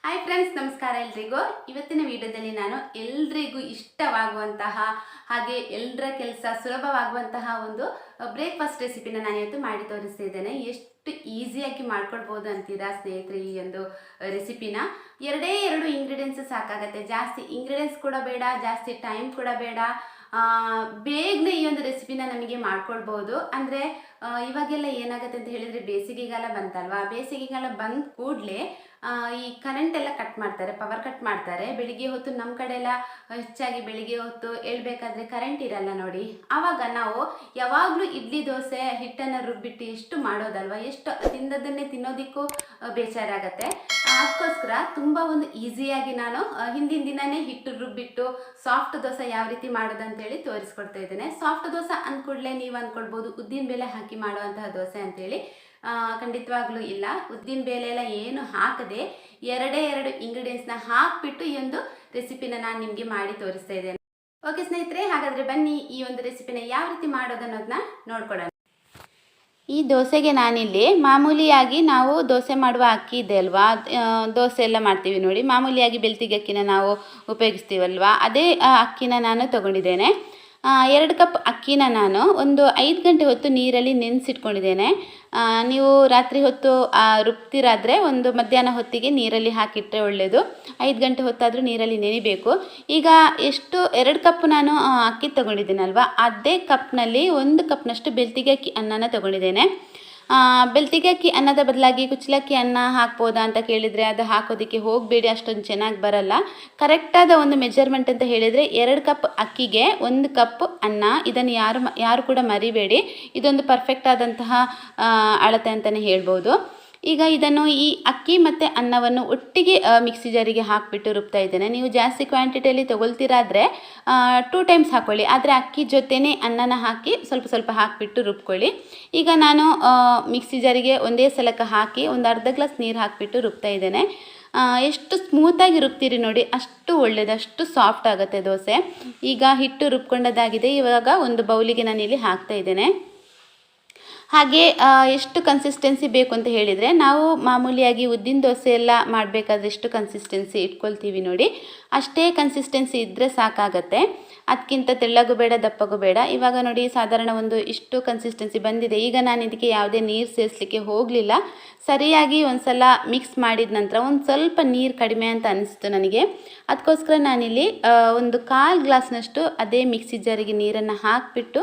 Hi friends, ನಮಸ್ಕಾರ ಎಲ್ರಿಗೂ. ಇವತ್ತಿನ ವಿಡಿಯೋದಲ್ಲಿ ನಾನು ಎಲ್ರಿಗೂ ಇಷ್ಟವಾಗುವಂತಹ ಹಾಗೆ ಎಲ್ಲರ ಕೆಲಸ ಸುಲಭವಾಗುವಂತಹ ಒಂದು ಬ್ರೇಕ್ಫಾಸ್ಟ್ ರೆಸಿಪಿನ ನಾನು ಇವತ್ತು ಮಾಡಿ ತೋರಿಸ್ತಿದ್ದೇನೆ. ಎಷ್ಟು ಈಸಿಯಾಗಿ ಮಾಡ್ಕೊಳ್ಬೋದು ಅಂತೀರಾ ಸ್ನೇಹಿತರೆ ಈ ಒಂದು ರೆಸಿಪಿನ. ಎರಡೇ ಎರಡು ಇಂಗ್ರೀಡಿಯೆಂಟ್ಸ್ ಸಾಕಾಗತ್ತೆ. ಜಾಸ್ತಿ ಇಂಗ್ರೀಡಿಯೆಂಟ್ಸ್ ಕೂಡ ಬೇಡ, ಜಾಸ್ತಿ ಟೈಮ್ ಕೂಡ ಬೇಡ. ಬೇಗನೆ ಈ ಒಂದು ರೆಸಿಪಿನ ನಮಗೆ ಮಾಡ್ಕೊಳ್ಬೋದು. ಅಂದರೆ ಇವಾಗೆಲ್ಲ ಏನಾಗುತ್ತೆ ಅಂತ ಹೇಳಿದರೆ ಬೇಸಿಗೆಗಾಲ ಬಂತಲ್ವಾ, ಬೇಸಿಗೆಗಾಲ ಬಂದ ಕೂಡಲೇ ಈ ಕರೆಂಟ್ ಎಲ್ಲ ಕಟ್ ಮಾಡ್ತಾರೆ, ಪವರ್ ಕಟ್ ಮಾಡ್ತಾರೆ. ಬೆಳಿಗ್ಗೆ ಹೊತ್ತು ನಮ್ಮ ಕಡೆ ಎಲ್ಲ ಹೆಚ್ಚಾಗಿ ಬೆಳಿಗ್ಗೆ ಹೊತ್ತು ಹೇಳ್ಬೇಕಾದ್ರೆ ಕರೆಂಟ್ ಇರಲ್ಲ ನೋಡಿ. ಆವಾಗ ನಾವು ಯಾವಾಗಲೂ ಇಡ್ಲಿ ದೋಸೆ ಹಿಟ್ಟನ್ನು ರುಬ್ಬಿಟ್ಟು ಎಷ್ಟು ಮಾಡೋದಲ್ವ, ಎಷ್ಟು ತಿಂದದನ್ನೇ ತಿನ್ನೋದಕ್ಕೂ ಬೇಜಾರಾಗತ್ತೆ. ಅದಕ್ಕೋಸ್ಕರ ತುಂಬ ಒಂದು ಈಸಿಯಾಗಿ ನಾನು ಹಿಂದಿನ ದಿನವೇ ಹಿಟ್ಟು ರುಬ್ಬಿಟ್ಟು ಸಾಫ್ಟ್ ದೋಸೆ ಯಾವ ರೀತಿ ಮಾಡೋದು ಅಂತೇಳಿ ತೋರಿಸ್ಕೊಡ್ತಾ ಇದ್ದೇನೆ. ಸಾಫ್ಟ್ ದೋಸೆ ಅಂದ್ಕೂಡಲೇ ನೀವು ಅಂದ್ಕೊಳ್ಬೋದು ಉದ್ದಿನ ಬೇಳೆ ಹಾಕಿ ಮಾಡುವಂತಹ ದೋಸೆ ಅಂತೇಳಿ. ಖಂಡಿತವಾಗ್ಲೂ ಇಲ್ಲ. ಉದ್ದಿನ ಬೇಳೆ ಎಲ್ಲ ಏನು ಹಾಕದೆ ಎರಡೇ ಎರಡು ಇಂಗ್ರೀಡಿಯೆಂಟ್ಸ್ನ ಹಾಕಿಬಿಟ್ಟು ಈ ಒಂದು ರೆಸಿಪಿನ ನಾನು ನಿಮಗೆ ಮಾಡಿ ತೋರಿಸ್ತಾ ಇದ್ದೇನೆ. ಓಕೆ ಸ್ನೇಹಿತರೆ, ಹಾಗಾದರೆ ಬನ್ನಿ ಈ ಒಂದು ರೆಸಿಪಿನ ಯಾವ ರೀತಿ ಮಾಡೋದು ಅನ್ನೋದನ್ನ ನೋಡ್ಕೊಳ್ಳೋಣ. ಈ ದೋಸೆಗೆ ನಾನಿಲ್ಲಿ ಮಾಮೂಲಿಯಾಗಿ ನಾವು ದೋಸೆ ಮಾಡುವ ಅಕ್ಕಿ ಇದೆ ಅಲ್ವಾ, ದೋಸೆ ಎಲ್ಲ ಮಾಡ್ತೀವಿ ನೋಡಿ, ಮಾಮೂಲಿಯಾಗಿ ಬೆಳ್ತಿಗೆ ಅಕ್ಕಿನ ನಾವು ಉಪಯೋಗಿಸ್ತೀವಲ್ವಾ, ಅದೇ ಅಕ್ಕಿನ ನಾನು ತಗೊಂಡಿದ್ದೇನೆ. 2 ಕಪ್ ಅಕ್ಕಿನ ನಾನು ಒಂದು 5 ಗಂಟೆ ಹೊತ್ತು ನೀರಲ್ಲಿ ನೆನೆಸಿಟ್ಕೊಂಡಿದ್ದೇನೆ. ನೀವು ರಾತ್ರಿ ಹೊತ್ತು ರುಬ್ತಿರಾದರೆ ಒಂದು ಮಧ್ಯಾಹ್ನ ಹೊತ್ತಿಗೆ ನೀರಲ್ಲಿ ಹಾಕಿಟ್ಟರೆ ಒಳ್ಳೆಯದು. 5 ಗಂಟೆ ಹೊತ್ತಾದರೂ ನೀರಲ್ಲಿ ನೆನಿಬೇಕು. ಈಗ ಎಷ್ಟು 2 ಕಪ್ ನಾನು ಅಕ್ಕಿ ತೊಗೊಂಡಿದ್ದೀನಲ್ವ, ಅದೇ ಕಪ್ನಲ್ಲಿ 1 ಕಪ್ನಷ್ಟು ಬೆಳ್ತಿಗೆ ಅಕ್ಕಿ ಅನ್ನನ ತೊಗೊಂಡಿದ್ದೇನೆ. ಬೆಳ್ತಿಗೆ ಅಕ್ಕಿ ಅನ್ನದ ಬದಲಾಗಿ ಕುಚ್ಚಲಕ್ಕಿ ಅನ್ನ ಹಾಕ್ಬೋದಾ ಅಂತ ಕೇಳಿದರೆ ಅದು ಹಾಕೋದಕ್ಕೆ ಹೋಗಬೇಡಿ, ಅಷ್ಟೊಂದು ಚೆನ್ನಾಗಿ ಬರಲ್ಲ. ಕರೆಕ್ಟಾದ ಒಂದು ಮೆಜರ್ಮೆಂಟ್ ಅಂತ ಹೇಳಿದರೆ 2 ಕಪ್ ಅಕ್ಕಿಗೆ 1 ಕಪ್ ಅನ್ನ. ಇದನ್ನು ಯಾರು ಕೂಡ ಮರಿಬೇಡಿ, ಇದೊಂದು ಪರ್ಫೆಕ್ಟ್ ಆದಂತಹ ಅಳತೆ ಅಂತಲೇ ಹೇಳ್ಬೋದು. ಈಗ ಇದನ್ನು ಈ ಅಕ್ಕಿ ಮತ್ತು ಅನ್ನವನ್ನು ಒಟ್ಟಿಗೆ ಮಿಕ್ಸಿ ಜಾರಿಗೆ ಹಾಕಿಬಿಟ್ಟು ರುಬ್ತಾ ಇದ್ದೇನೆ. ನೀವು ಜಾಸ್ತಿ ಕ್ವಾಂಟಿಟಿಯಲ್ಲಿ ತೊಗೊಳ್ತೀರಾದರೆ 2 ಟೈಮ್ಸ್ ಹಾಕ್ಕೊಳ್ಳಿ, ಆದರೆ ಅಕ್ಕಿ ಜೊತೆನೇ ಅನ್ನನ ಹಾಕಿ ಸ್ವಲ್ಪ ಸ್ವಲ್ಪ ಹಾಕಿಬಿಟ್ಟು ರುಬ್ಕೊಳ್ಳಿ. ಈಗ ನಾನು ಮಿಕ್ಸಿ ಜಾರಿಗೆ ಒಂದೇ ಸಲಕ್ಕೆ ಹಾಕಿ ಒಂದು ಅರ್ಧ ಗ್ಲಾಸ್ ನೀರು ಹಾಕಿಬಿಟ್ಟು ರುಬ್ತಾ ಇದ್ದೇನೆ. ಎಷ್ಟು ಸ್ಮೂತಾಗಿ ರುಬ್ತೀರಿ ನೋಡಿ, ಅಷ್ಟು ಒಳ್ಳೆಯದು, ಅಷ್ಟು ಸಾಫ್ಟ್ ಆಗುತ್ತೆ ದೋಸೆ. ಈಗ ಹಿಟ್ಟು ರುಬ್ಕೊಂಡದಾಗಿದೆ. ಇವಾಗ ಒಂದು ಬೌಲಿಗೆ ನಾನಿಲ್ಲಿ ಹಾಕ್ತಾ ಇದ್ದೇನೆ. ಹಾಗೆ ಎಷ್ಟು ಕನ್ಸಿಸ್ಟೆನ್ಸಿ ಬೇಕು ಅಂತ ಹೇಳಿದರೆ, ನಾವು ಮಾಮೂಲಿಯಾಗಿ ಉದ್ದಿನ ದೋಸೆ ಎಲ್ಲ ಮಾಡಬೇಕಾದ್ರೆ ಎಷ್ಟು ಕನ್ಸಿಸ್ಟೆನ್ಸಿ ಇಟ್ಕೊಳ್ತೀವಿ ನೋಡಿ, ಅಷ್ಟೇ ಕನ್ಸಿಸ್ಟೆನ್ಸಿ ಇದ್ದರೆ ಸಾಕಾಗತ್ತೆ. ಅದಕ್ಕಿಂತ ತೆಳ್ಳಗೂ ಬೇಡ, ದಪ್ಪಗೂ ಬೇಡ. ಇವಾಗ ನೋಡಿ ಸಾಧಾರಣ ಒಂದು ಇಷ್ಟು ಕನ್ಸಿಸ್ಟೆನ್ಸಿ ಬಂದಿದೆ. ಈಗ ನಾನು ಇದಕ್ಕೆ ಯಾವುದೇ ನೀರು ಸೇರಿಸಲಿಕ್ಕೆ ಹೋಗಲಿಲ್ಲ. ಸರಿಯಾಗಿ ಒಂದು ಸಲ ಮಿಕ್ಸ್ ಮಾಡಿದ ನಂತರ ಒಂದು ಸ್ವಲ್ಪ ನೀರು ಕಡಿಮೆ ಅಂತ ಅನಿಸ್ತು ನನಗೆ. ಅದಕ್ಕೋಸ್ಕರ ನಾನಿಲ್ಲಿ ಒಂದು 1/4 ಗ್ಲಾಸ್ನಷ್ಟು ಅದೇ ಮಿಕ್ಸಿ ಜಾರಿಗೆ ನೀರನ್ನು ಹಾಕಿಬಿಟ್ಟು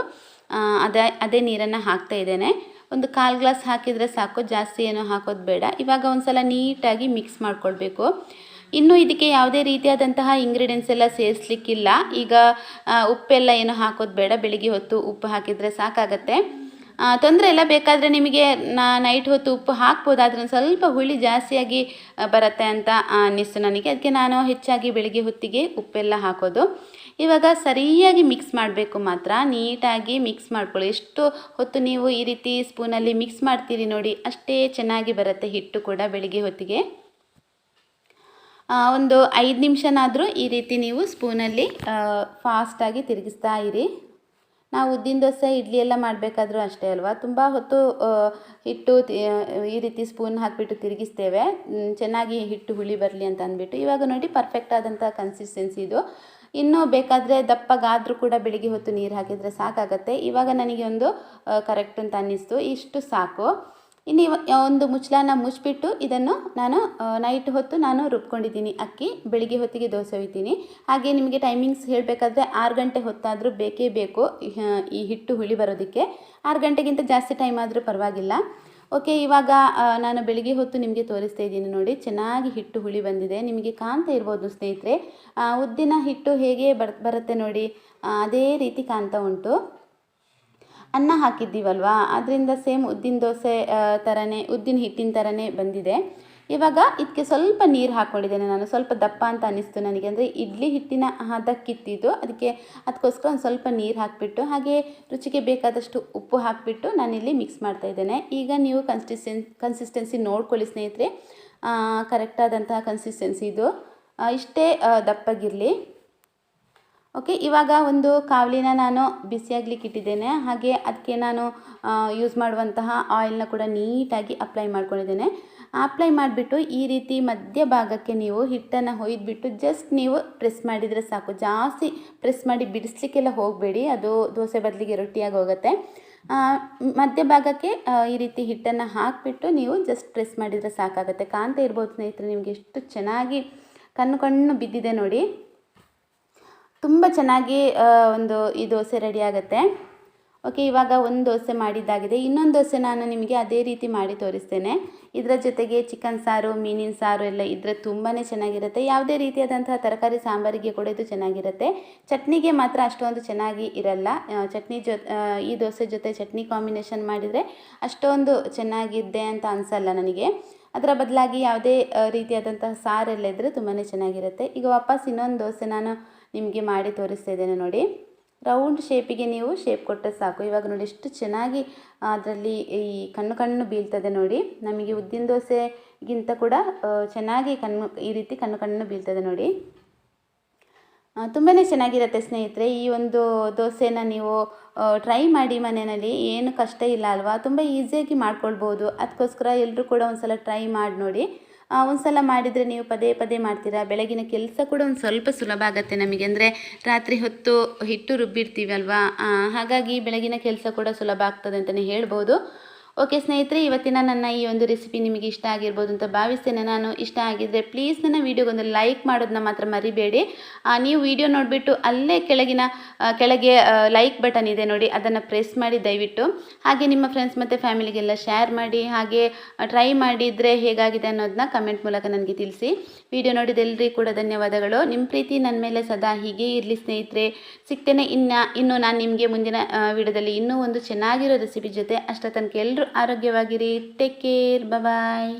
ಅದೇ ನೀರನ್ನು ಹಾಕ್ತಾ ಇದ್ದೇನೆ. ಒಂದು 1/4 ಗ್ಲಾಸ್ ಹಾಕಿದರೆ ಸಾಕು, ಜಾಸ್ತಿ ಏನೂ ಹಾಕೋದು ಬೇಡ. ಇವಾಗ ಒಂದು ಸಲ ನೀಟಾಗಿ ಮಿಕ್ಸ್ ಮಾಡ್ಕೊಳ್ಬೇಕು. ಇನ್ನು ಇದಕ್ಕೆ ಯಾವುದೇ ರೀತಿಯಾದಂತಹ ಇಂಗ್ರೀಡಿಯೆಂಟ್ಸ್ ಎಲ್ಲ ಸೇರಿಸ್ಲಿಕ್ಕಿಲ್ಲ. ಈಗ ಉಪ್ಪೆಲ್ಲ ಏನು ಹಾಕೋದು ಬೇಡ, ಬೆಳಿಗ್ಗೆ ಹೊತ್ತು ಉಪ್ಪು ಹಾಕಿದರೆ ಸಾಕಾಗತ್ತೆ. ತೊಂದರೆ ಇಲ್ಲ, ಬೇಕಾದರೆ ನಿಮಗೆ ನೈಟ್ ಹೊತ್ತು ಉಪ್ಪು ಹಾಕ್ಬೋದು, ಆದರೆ ಸ್ವಲ್ಪ ಹುಳಿ ಜಾಸ್ತಿಯಾಗಿ ಬರುತ್ತೆ ಅಂತ ಅನ್ನಿಸ್ತು ನನಗೆ. ಅದಕ್ಕೆ ನಾನು ಹೆಚ್ಚಾಗಿ ಬೆಳಿಗ್ಗೆ ಹೊತ್ತಿಗೆ ಉಪ್ಪೆಲ್ಲ ಹಾಕೋದು. ಇವಾಗ ಸರಿಯಾಗಿ ಮಿಕ್ಸ್ ಮಾಡಬೇಕು, ಮಾತ್ರ ನೀಟಾಗಿ ಮಿಕ್ಸ್ ಮಾಡ್ಕೊಳ್ಳಿ. ಎಷ್ಟು ಹೊತ್ತು ನೀವು ಈ ರೀತಿ ಸ್ಪೂನಲ್ಲಿ ಮಿಕ್ಸ್ ಮಾಡ್ತೀರಿ ನೋಡಿ, ಅಷ್ಟೇ ಚೆನ್ನಾಗಿ ಬರುತ್ತೆ ಹಿಟ್ಟು ಕೂಡ ಬೆಳಿಗ್ಗೆ ಹೊತ್ತಿಗೆ. ಒಂದು 5 ನಿಮಿಷನಾದರೂ ಈ ರೀತಿ ನೀವು ಸ್ಪೂನಲ್ಲಿ ಫಾಸ್ಟಾಗಿ ತಿರುಗಿಸ್ತಾ ಇರಿ. ನಾವು ಉದ್ದಿನ ದೋಸೆ ಇಡ್ಲಿ ಎಲ್ಲ ಮಾಡಬೇಕಾದ್ರೂ ಅಷ್ಟೇ ಅಲ್ವಾ, ತುಂಬ ಹೊತ್ತು ಹಿಟ್ಟು ಈ ರೀತಿ ಸ್ಪೂನ್ ಹಾಕಿಬಿಟ್ಟು ತಿರುಗಿಸ್ತೇವೆ, ಚೆನ್ನಾಗಿ ಹಿಟ್ಟು ಹುಳಿ ಬರಲಿ ಅಂತ ಅಂದ್ಬಿಟ್ಟು. ಇವಾಗ ನೋಡಿ ಪರ್ಫೆಕ್ಟ್ ಆದಂಥ ಕನ್ಸಿಸ್ಟೆನ್ಸಿ ಇದು. ಇನ್ನೂ ಬೇಕಾದರೆ ದಪ್ಪಗಾದರೂ ಕೂಡ ಬೆಳಿಗ್ಗೆ ಹೊತ್ತು ನೀರು ಹಾಕಿದರೆ ಸಾಕಾಗತ್ತೆ. ಇವಾಗ ನನಗೆ ಒಂದು ಕರೆಕ್ಟ್ ಅಂತ ಅನ್ನಿಸ್ತು, ಇಷ್ಟು ಸಾಕು. ಇನ್ನು ಒಂದು ಮುಚ್ಚಳನ ಮುಚ್ಚಿಬಿಟ್ಟು ಇದನ್ನು ನಾನು ನೈಟ್ ಹೊತ್ತು ನಾನು ರುಬ್ಕೊಂಡಿದ್ದೀನಿ ಅಕ್ಕಿ, ಬೆಳಿಗ್ಗೆ ಹೊತ್ತಿಗೆ ದೋಸೆ ಒಯ್ತೀನಿ. ಹಾಗೆ ನಿಮಗೆ ಟೈಮಿಂಗ್ಸ್ ಹೇಳಬೇಕಾದ್ರೆ 6 ಗಂಟೆ ಹೊತ್ತಾದರೂ ಬೇಕೇ ಬೇಕು ಈ ಹಿಟ್ಟು ಹುಳಿ ಬರೋದಕ್ಕೆ. 6 ಗಂಟೆಗಿಂತ ಜಾಸ್ತಿ ಟೈಮ್ ಆದರೂ ಪರವಾಗಿಲ್ಲ. ಓಕೆ, ಇವಾಗ ನಾನು ಬೆಳಿಗ್ಗೆ ಹೊತ್ತು ನಿಮಗೆ ತೋರಿಸ್ತಾ ಇದ್ದೀನಿ ನೋಡಿ, ಚೆನ್ನಾಗಿ ಹಿಟ್ಟು ಹುಳಿ ಬಂದಿದೆ. ನಿಮಗೆ ಕಾಣ್ತಾ ಇರ್ಬೋದು ಸ್ನೇಹಿತರೆ, ಉದ್ದಿನ ಹಿಟ್ಟು ಹೇಗೆ ಬರುತ್ತೆ ನೋಡಿ, ಅದೇ ರೀತಿ ಕಾಣ್ತಾ ಉಂಟು. ಅನ್ನ ಹಾಕಿದ್ದೀವಲ್ವಾ, ಅದರಿಂದ ಸೇಮ್ ಉದ್ದಿನ ದೋಸೆ ಥರನೇ, ಉದ್ದಿನ ಹಿಟ್ಟಿನ ಥರನೇ ಬಂದಿದೆ. ಇವಾಗ ಇದಕ್ಕೆ ಸ್ವಲ್ಪ ನೀರು ಹಾಕ್ಕೊಂಡಿದ್ದೇನೆ ನಾನು, ಸ್ವಲ್ಪ ದಪ್ಪ ಅಂತ ಅನ್ನಿಸ್ತು ನನಗೆ. ಅಂದರೆ ಇಡ್ಲಿ ಹಿಟ್ಟಿನ ಹದಕ್ಕಿತ್ತಿದ್ದು, ಅದಕ್ಕೋಸ್ಕರ ಒಂದು ಸ್ವಲ್ಪ ನೀರು ಹಾಕಿಬಿಟ್ಟು ಹಾಗೆ ರುಚಿಗೆ ಬೇಕಾದಷ್ಟು ಉಪ್ಪು ಹಾಕಿಬಿಟ್ಟು ನಾನಿಲ್ಲಿ ಮಿಕ್ಸ್ ಮಾಡ್ತಾಯಿದ್ದೇನೆ. ಈಗ ನೀವು ಕನ್ಸಿಸ್ಟೆನ್ಸಿ ನೋಡ್ಕೊಳ್ಳಿ ಸ್ನೇಹಿತರೆ, ಕರೆಕ್ಟಾದಂತಹ ಕನ್ಸಿಸ್ಟೆನ್ಸಿ ಇದು, ಇಷ್ಟೇ ದಪ್ಪಗಿರಲಿ. ಓಕೆ, ಇವಾಗ ಒಂದು ಕಾವಲಿನ ನಾನು ಬಿಸಿಯಾಗ್ಲಿಕ್ಕೆ ಇಟ್ಟಿದ್ದೇನೆ. ಹಾಗೆ ಅದಕ್ಕೆ ನಾನು ಯೂಸ್ ಮಾಡುವಂತಹ ಆಯಿಲ್ನ ಕೂಡ ನೀಟಾಗಿ ಅಪ್ಲೈ ಮಾಡ್ಕೊಂಡಿದ್ದೇನೆ. ಅಪ್ಲೈ ಮಾಡಿಬಿಟ್ಟು ಈ ರೀತಿ ಮಧ್ಯಭಾಗಕ್ಕೆ ನೀವು ಹಿಟ್ಟನ್ನು ಹೊಯ್ದುಬಿಟ್ಟು ಜಸ್ಟ್ ನೀವು ಪ್ರೆಸ್ ಮಾಡಿದರೆ ಸಾಕು. ಜಾಸ್ತಿ ಪ್ರೆಸ್ ಮಾಡಿ ಬಿಡಿಸ್ಲಿಕ್ಕೆಲ್ಲ ಹೋಗಬೇಡಿ, ಅದು ದೋಸೆ ಬದಲಿಗೆ ರೊಟ್ಟಿಯಾಗಿ ಹೋಗುತ್ತೆ. ಮಧ್ಯಭಾಗಕ್ಕೆ ಈ ರೀತಿ ಹಿಟ್ಟನ್ನು ಹಾಕಿಬಿಟ್ಟು ನೀವು ಜಸ್ಟ್ ಪ್ರೆಸ್ ಮಾಡಿದರೆ ಸಾಕಾಗುತ್ತೆ. ಕಾಣ್ತಾ ಇರ್ಬೋದು ಸ್ನೇಹಿತರೆ ನಿಮಗೆ ಎಷ್ಟು ಚೆನ್ನಾಗಿ ಕಣ್ಣು ಬಿದ್ದಿದೆ ನೋಡಿ. ತುಂಬ ಚೆನ್ನಾಗಿ ಈ ದೋಸೆ ರೆಡಿ ಆಗುತ್ತೆ. ಓಕೆ, ಇವಾಗ ಒಂದು ದೋಸೆ ಮಾಡಿದ್ದಾಗಿದೆ. ಇನ್ನೊಂದು ದೋಸೆ ನಾನು ನಿಮಗೆ ಅದೇ ರೀತಿ ಮಾಡಿ ತೋರಿಸ್ತೇನೆ. ಇದರ ಜೊತೆಗೆ ಚಿಕನ್ ಸಾರು, ಮೀನಿನ ಸಾರು ಎಲ್ಲ ಇದ್ದರೆ ತುಂಬಾ ಚೆನ್ನಾಗಿರುತ್ತೆ. ಯಾವುದೇ ರೀತಿಯಾದಂತಹ ತರಕಾರಿ ಸಾಂಬಾರಿಗೆ ಕೂಡ ಇದು ಚೆನ್ನಾಗಿರುತ್ತೆ. ಚಟ್ನಿಗೆ ಮಾತ್ರ ಅಷ್ಟೊಂದು ಚೆನ್ನಾಗಿ ಇರಲ್ಲ. ಈ ದೋಸೆ ಜೊತೆ ಚಟ್ನಿ ಕಾಂಬಿನೇಷನ್ ಮಾಡಿದರೆ ಅಷ್ಟೊಂದು ಚೆನ್ನಾಗಿದೆ ಅಂತ ಅನಿಸಲ್ಲ ನನಗೆ. ಅದರ ಬದಲಾಗಿ ಯಾವುದೇ ರೀತಿಯಾದಂತಹ ಸಾರೆಲ್ಲ ಇದ್ದರೆ ತುಂಬಾ ಚೆನ್ನಾಗಿರುತ್ತೆ. ಈಗ ವಾಪಸ್ ಇನ್ನೊಂದು ದೋಸೆ ನಾನು ನಿಮಗೆ ಮಾಡಿ ತೋರಿಸ್ತಾ ಇದ್ದೇನೆ ನೋಡಿ. ರೌಂಡ್ ಶೇಪಿಗೆ ನೀವು ಶೇಪ್ ಕೊಟ್ಟರೆ ಸಾಕು. ಇವಾಗ ನೋಡಿ ಎಷ್ಟು ಚೆನ್ನಾಗಿ ಅದರಲ್ಲಿ ಈ ಕಣ್ಣು ಬೀಳ್ತದೆ ನೋಡಿ. ನಮಗೆ ಉದ್ದಿನ ದೋಸೆಗಿಂತ ಕೂಡ ಚೆನ್ನಾಗಿ ಈ ರೀತಿ ಕಣ್ಣು ಬೀಳ್ತದೆ ನೋಡಿ. ತುಂಬಾ ಚೆನ್ನಾಗಿರುತ್ತೆ ಸ್ನೇಹಿತರೆ. ಈ ಒಂದು ದೋಸೆನ ನೀವು ಟ್ರೈ ಮಾಡಿ ಮನೆಯಲ್ಲಿ, ಏನು ಕಷ್ಟ ಇಲ್ಲ ಅಲ್ವಾ, ತುಂಬ ಈಸಿಯಾಗಿ ಮಾಡ್ಕೊಳ್ಬೋದು. ಅದಕ್ಕೋಸ್ಕರ ಎಲ್ಲರೂ ಕೂಡ ಒಂದು ಸಲ ಟ್ರೈ ಮಾಡಿ ನೋಡಿ. ಒಂದು ಸಲ ಮಾಡಿದರೆ ನೀವು ಪದೇ ಮಾಡ್ತೀರಾ. ಬೆಳಗಿನ ಕೆಲಸ ಕೂಡ ಒಂದು ಸ್ವಲ್ಪ ಸುಲಭ ಆಗುತ್ತೆ ನಮಗೆ. ಅಂದರೆ ರಾತ್ರಿ ಹೊತ್ತು ಹಿಟ್ಟು ರುಬ್ಬಿರ್ತೀವಿ ಅಲ್ವಾ, ಹಾಗಾಗಿ ಬೆಳಗಿನ ಕೆಲಸ ಕೂಡ ಸುಲಭ ಆಗ್ತದೆ ಅಂತಲೇ ಹೇಳ್ಬೋದು. ಓಕೆ ಸ್ನೇಹಿತರೆ, ಇವತ್ತಿನ ನನ್ನ ಈ ಒಂದು ರೆಸಿಪಿ ನಿಮಗೆ ಇಷ್ಟ ಆಗಿರ್ಬೋದು ಅಂತ ಭಾವಿಸ್ತೇನೆ ನಾನು. ಇಷ್ಟ ಆಗಿದ್ದರೆ ಪ್ಲೀಸ್ ನನ್ನ ವೀಡಿಯೋಗೊಂದು ಲೈಕ್ ಮಾಡೋದನ್ನ ಮಾತ್ರ ಮರಿಬೇಡಿ. ನೀವು ವಿಡಿಯೋ ನೋಡಿಬಿಟ್ಟು ಅಲ್ಲೇ ಕೆಳಗೆ ಲೈಕ್ ಬಟನ್ ಇದೆ ನೋಡಿ, ಅದನ್ನು ಪ್ರೆಸ್ ಮಾಡಿ ದಯವಿಟ್ಟು. ಹಾಗೆ ನಿಮ್ಮ ಫ್ರೆಂಡ್ಸ್ ಮತ್ತು ಫ್ಯಾಮಿಲಿಗೆಲ್ಲ ಶೇರ್ ಮಾಡಿ. ಹಾಗೆ ಟ್ರೈ ಮಾಡಿದರೆ ಹೇಗಾಗಿದೆ ಅನ್ನೋದನ್ನ ಕಮೆಂಟ್ ಮೂಲಕ ನನಗೆ ತಿಳಿಸಿ. ವಿಡಿಯೋ ನೋಡಿದೆಲ್ಲರಿಗೂ ಕೂಡ ಧನ್ಯವಾದಗಳು. ನಿಮ್ಮ ಪ್ರೀತಿ ನನ್ನ ಮೇಲೆ ಸದಾ ಹೀಗೆ ಇರಲಿ ಸ್ನೇಹಿತರೆ. ಸಿಗ್ತೇನೆ ಇನ್ನು ನಾನು ನಿಮಗೆ ಮುಂದಿನ ವಿಡಿಯೋದಲ್ಲಿ ಇನ್ನೂ ಒಂದು ಚೆನ್ನಾಗಿರೋ ರೆಸಿಪಿ ಜೊತೆ. ಅಷ್ಟ ತನಕ ಎಲ್ಲರೂ ಆರೋಗ್ಯವಾಗಿರಿ. ಟೇಕ್ ಕೇರ್, ಬಾಯ್.